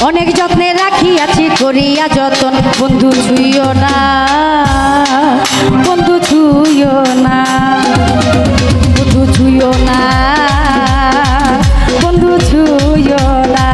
অনেক যত্নে রাখিয়াছি করিয়া যতন, বন্ধু ছুঁইও না, বন্ধু ছুঁইও না, বন্ধু ছুঁইও না, বন্ধু ছুঁইও না।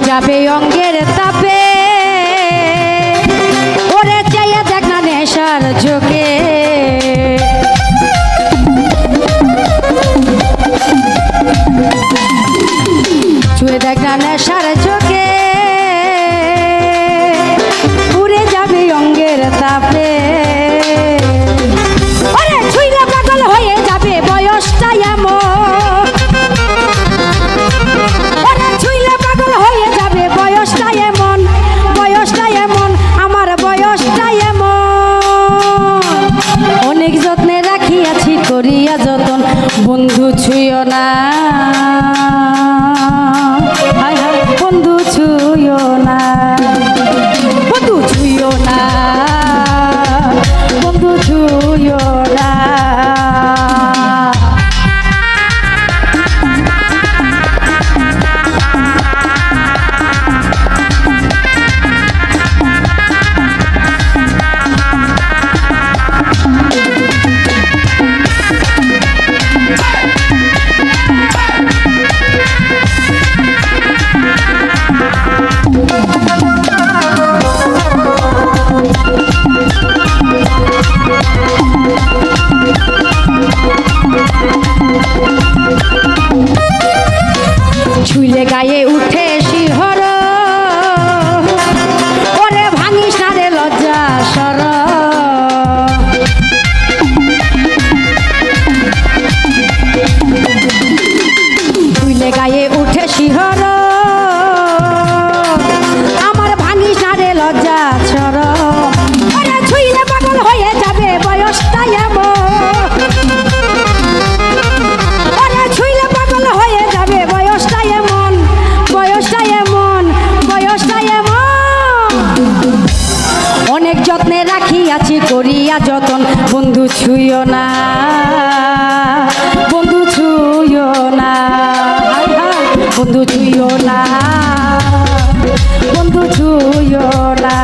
যাবে অঙ্গের তাপে, ওরে চাইয়া দেখ না নেশার ঝোঁকে, ছুঁয়ে দেখ না নেশার ঝোঁকে, উড়ে যাবে অঙ্গের তাপে, ওরে ছুঁইলে পাগল হয়ে যাবে বয়সটা এমন, করিয়া যতন, বন্ধু ছুঁইও না, বন্ধু ছুঁইও না, বন্ধু ছুঁইও না, বন্ধু ছুঁইও না। ছুঁইলে গায়ে উঠে শিহর, ওরে ভাঙিস না রে লজ্জা সর, ছুঁইলে গায়ে উঠে শিহর, আমার ভাঙিস না রে লজ্জা সর, ওরে ছুঁইলে পাগল হয়ে যাবে বয়সটা এমন, যত্নে রাখিয়াছি করিয়া যতন, বন্ধু ছুঁইও না, বন্ধু ছুঁইও না, বন্ধু ছুঁইও না, বন্ধু ছুঁইও না।